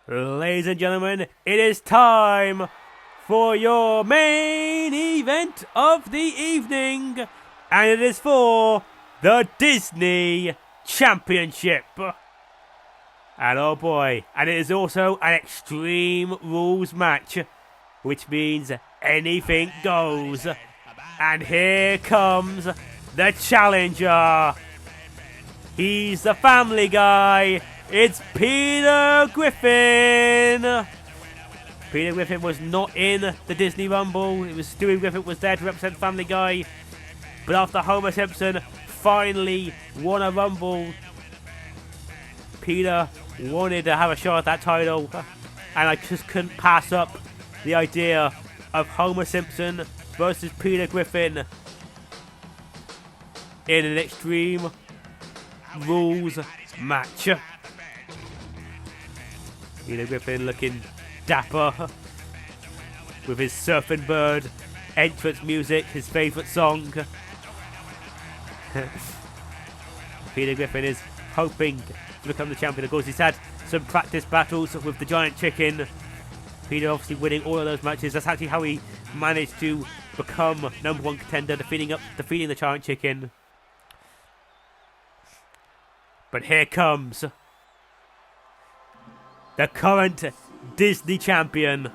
Ladies and gentlemen, it is time for your main event of the evening, and it is for the Disney Championship. And oh boy, and it is also an Extreme Rules match, which means anything goes. And here comes the challenger. He's the family guy. It's Peter Griffin. Peter Griffin was not in the Disney Rumble. It was Stewie Griffin was there to represent Family Guy. But after Homer Simpson finally won a Rumble, Peter wanted to have a shot at that title. And I just couldn't pass up the idea of Homer Simpson versus Peter Griffin in an Extreme Rules match. Peter Griffin looking dapper with his Surfing Bird entrance music, his favourite song. Peter Griffin is hoping to become the champion. Of course, he's had some practice battles with the Giant Chicken. Peter obviously winning all of those matches. That's actually how he managed to become #1 contender, defeating the Giant Chicken. But here comes the current Disney champion.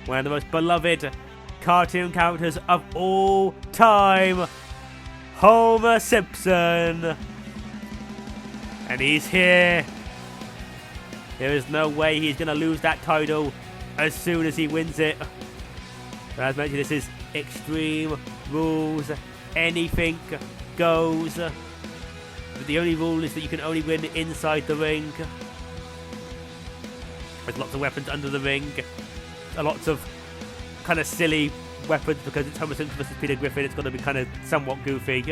One of the most beloved cartoon characters of all time, Homer Simpson. And he's here. There is no way he's going to lose that title as soon as he wins it. But as mentioned, this is Extreme Rules. Anything goes. The only rule is that you can only win inside the ring. There's lots of weapons under the ring. Lots of kind of silly weapons because it's Homer Simpson versus Peter Griffin. It's going to be kind of somewhat goofy.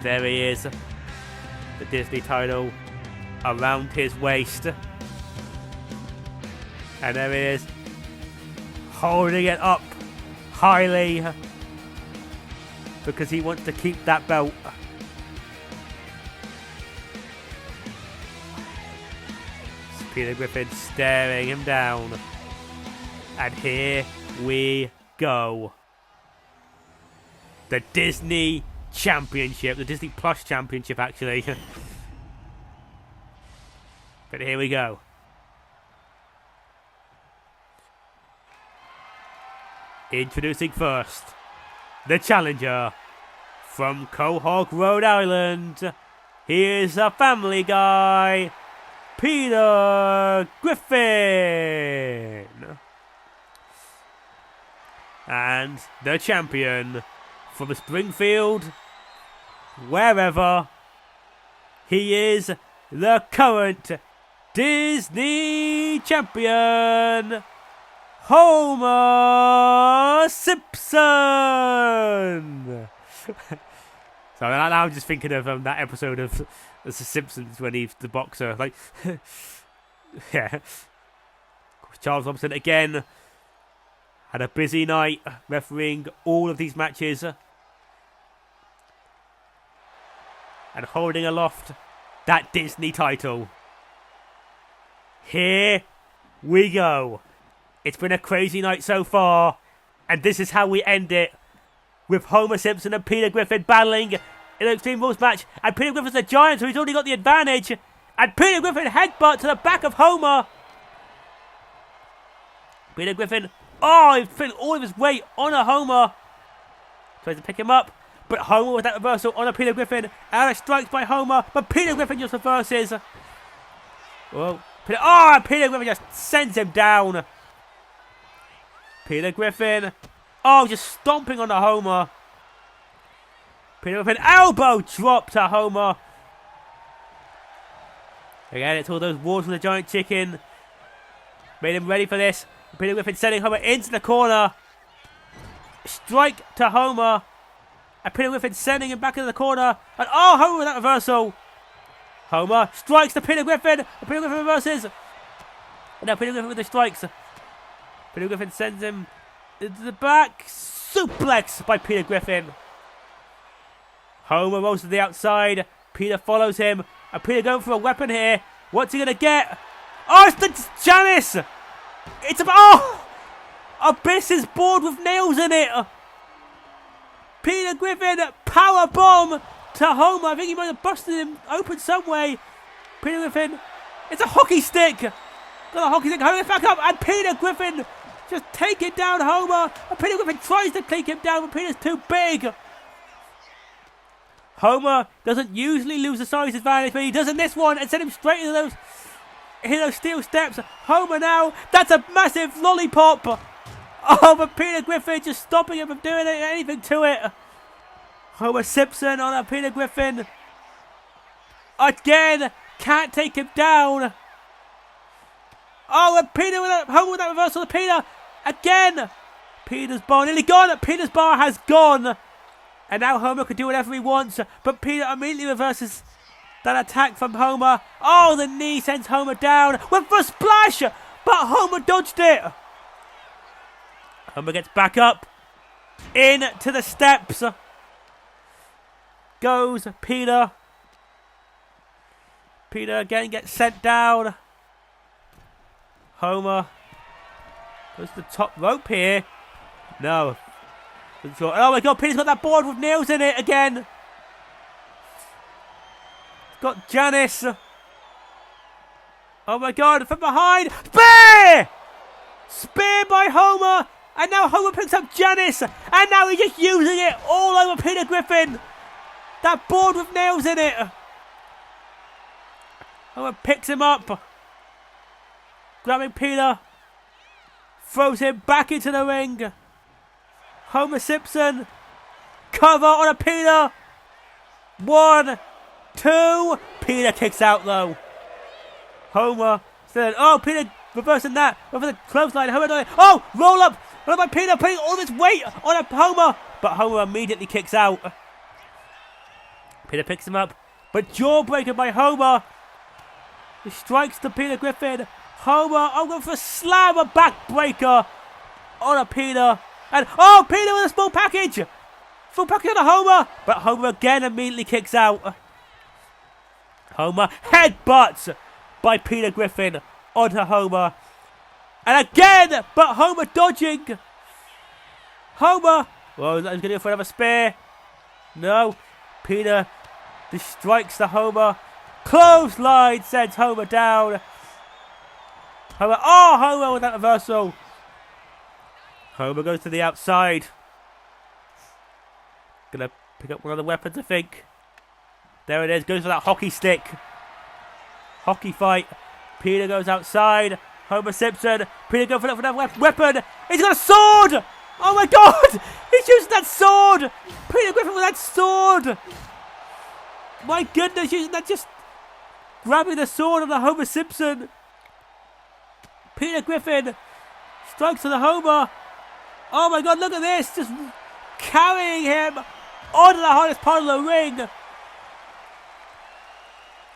There he is. The Disney title around his waist. And there he is. Holding it up highly because he wants to keep that belt. Peter Griffin staring him down. And here we go. The Disney Championship. The Disney Plus Championship, actually. But here we go. Introducing first, the challenger from Quahog, Rhode Island. Here's a Family Guy, Peter Griffin. And the champion from Springfield, wherever, he is the current Disney champion, Homer Simpson. So now I'm just thinking of that episode of The Simpsons when he's the boxer. Like, yeah. Charles Robinson again had a busy night refereeing all of these matches and holding aloft that Disney title. Here we go. It's been a crazy night so far, and this is how we end it, with Homer Simpson and Peter Griffin battling in an Extreme Rules match, and Peter Griffin's a giant, so he's already got the advantage, and Peter Griffin headbutt to the back of Homer. Peter Griffin, he's putting all of his weight on a Homer. Tries to pick him up, but Homer with that reversal on a Peter Griffin, and a strike by Homer, but Peter Griffin just reverses. Whoa. Peter Griffin just sends him down. Peter Griffin, just stomping on the Homer. Peter Griffin, elbow drop to Homer. Again, it's all those wars with the Giant Chicken. Made him ready for this. Peter Griffin sending Homer into the corner. Strike to Homer. And Peter Griffin sending him back into the corner. And Homer with that reversal. Homer strikes to Peter Griffin. And Peter Griffin reverses. And now Peter Griffin with the strikes. Peter Griffin sends him into the back. Suplex by Peter Griffin. Homer rolls to the outside. Peter follows him. And Peter going for a weapon here. What's he going to get? Oh, it's the Janice! It's about... Oh! Abyss's board with nails in it. Peter Griffin, power bomb to Homer. I think he might have busted him open some way. Peter Griffin, it's a hockey stick. Got a hockey stick, Homer back up, and Peter Griffin just taking down Homer. And Peter Griffin tries to take him down, but Peter's too big. Homer doesn't usually lose the size advantage, but he does in this one and send him straight into those steel steps. Homer now, that's a massive lollipop. Oh, but Peter Griffin just stopping him from doing anything to it. Homer Simpson on a Peter Griffin. Again, can't take him down. Oh, and Peter Homer with that reversal to Peter. Again. Peter's bar nearly gone. Peter's bar has gone. And now Homer can do whatever he wants. But Peter immediately reverses that attack from Homer. Oh, the knee sends Homer down. Went for a splash. But Homer dodged it. Homer gets back up. Into the steps. Goes Peter. Peter again gets sent down. Homer goes to the top rope here. No. Oh my god, Peter's got that board with nails in it again. Got Janice. Oh my god, from behind. Spear! Spear by Homer. And now Homer picks up Janice. And now he's just using it all over Peter Griffin. That board with nails in it. Homer picks him up. Grabbing Peter. Throws him back into the ring. Homer Simpson. Cover on a Peter. 1, 2. Peter kicks out though. Homer said, oh, Peter reversing that. Over the clothesline. Homer doing it. Oh, roll up. Roll up by Peter putting all this weight on a Homer. But Homer immediately kicks out. Peter picks him up. But jawbreaker by Homer. He strikes to Peter Griffin. Homer, I'm going for a slam, a backbreaker on a Peter. And, oh, Peter with a small package. Full package on a Homer. But Homer again immediately kicks out. Homer headbutts by Peter Griffin onto Homer. And again, but Homer dodging. Homer, well, he's going to go for another spear. No, Peter just strikes the Homer. Clothesline sends Homer down. Homer, oh, Homer with that reversal. Homer goes to the outside. Gonna pick up one of the weapons, I think. There it is, goes for that hockey stick. Hockey fight. Peter goes outside. Homer Simpson. Peter goes for another weapon. He's got a sword! Oh my god! He's using that sword! Peter Griffin with that sword! My goodness, using that, just grabbing the sword on the Homer Simpson. Peter Griffin strikes to the Homer. Oh my god, look at this! Just carrying him onto the hardest part of the ring.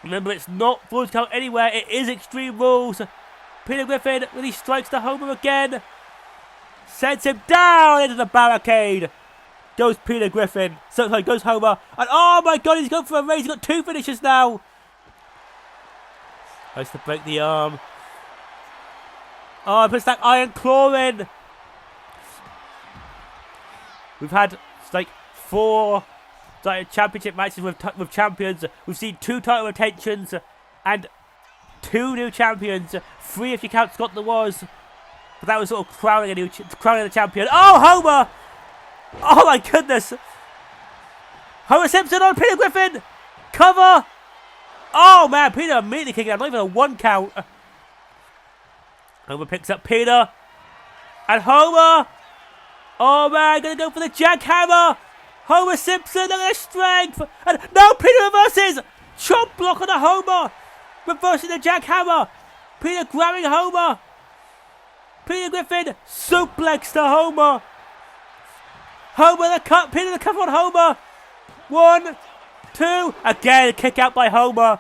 Remember, it's not full count anywhere. It is Extreme Rules. Peter Griffin, when he strikes the Homer again, sends him down into the barricade. Goes Peter Griffin. Sorry, goes Homer. And oh my god, he's going for a raise. He's got 2 finishes now. Tries to break the arm. Oh, he puts that iron claw in. We've had like 4 championship matches with champions. We've seen 2 title retentions and 2 new champions. 3 if you count Scott the Wars. But that was sort of crowning the champion. Oh, Homer! Oh my goodness! Homer Simpson on Peter Griffin! Cover! Oh man, Peter immediately kicking out. Not even a 1 count. Homer picks up Peter. And Homer! Oh man, gonna go for the jackhammer! Homer Simpson, look at the strength! And no, Peter reverses! Chop block on the Homer! Reversing the jackhammer! Peter grabbing Homer! Peter Griffin suplex to Homer! Homer the cut, Peter the cover on Homer! 1, 2, again, kick out by Homer!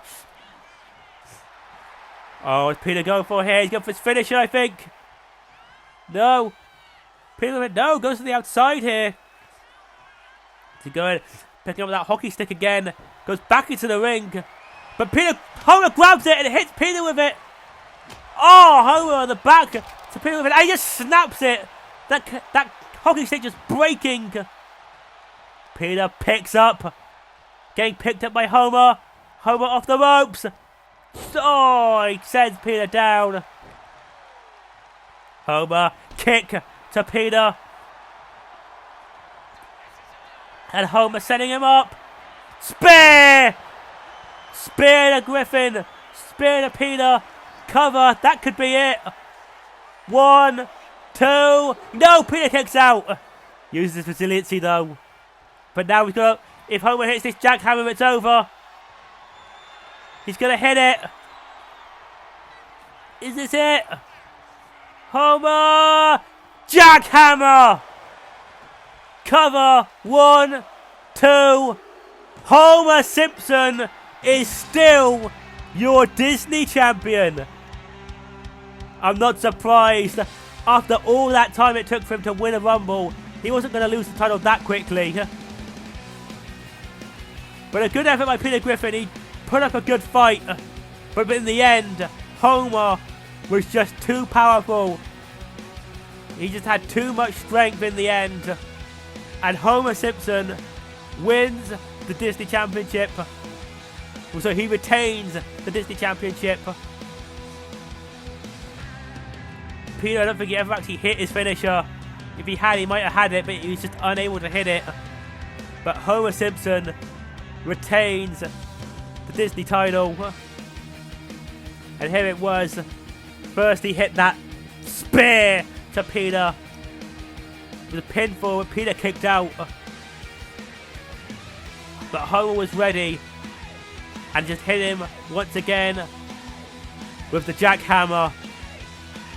Oh, what's Peter going for here? He's going for his finisher, I think. No. Peter, no, goes to the outside here. To go in, picking up that hockey stick again. Goes back into the ring. But Homer grabs it and hits Peter with it. Oh, Homer on the back to Peter with it. And he just snaps it. That hockey stick just breaking. Peter picks up. Getting picked up by Homer. Homer off the ropes. Oh, he sends Peter down. Homer kick to Peter. And Homer setting him up. Spear! Spear to Griffin. Spear to Peter. Cover. That could be it. 1, 2. No, Peter kicks out. Uses his resiliency though. But now he's got. If Homer hits this jackhammer, it's over. He's gonna hit it. Is this it? Homer! Jackhammer! Cover. 1, 2. Homer Simpson is still your Disney champion. I'm not surprised. After all that time it took for him to win a Rumble, he wasn't going to lose the title that quickly. But a good effort by Peter Griffin. He put up a good fight. But in the end, Homer was just too powerful. He just had too much strength in the end. And Homer Simpson wins the Disney Championship. So he retains the Disney Championship. Peter, I don't think he ever actually hit his finisher. If he had, he might have had it, but he was just unable to hit it. But Homer Simpson retains the Disney title. And here it was. First he hit that spear to Peter. With a pinfall with Peter kicked out. But Homer was ready. And just hit him once again with the jackhammer.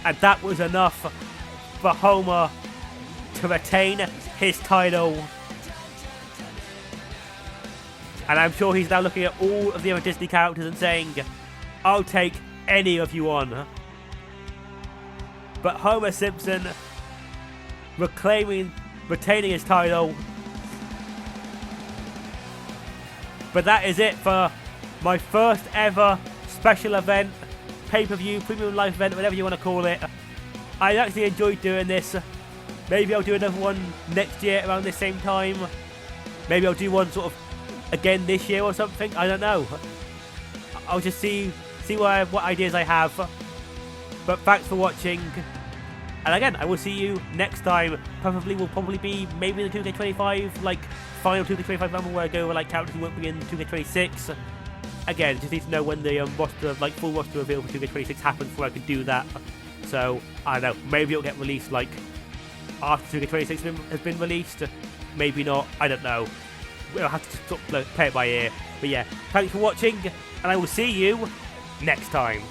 And that was enough for Homer to retain his title. And I'm sure he's now looking at all of the other Disney characters and saying, I'll take any of you on. But Homer Simpson retaining his title. But that is it for my first ever special event, pay-per-view, premium live event, whatever you want to call it. I actually enjoyed doing this. Maybe I'll do another one next year around this same time. Maybe I'll do one sort of again this year or something. I don't know. I'll just see what ideas I have. But thanks for watching. And again, I will see you next time. Will probably be maybe the 2K25, like final 2K25 Rumble where I go with like characters who won't be in 2K26. Again, just need to know when the roster, like full roster reveal for 2K26 happens before I can do that. So I don't know. Maybe it'll get released like after 2K26 has been released. Maybe not. I don't know. We'll have to sort of play it by ear. But yeah, thanks for watching, and I will see you next time.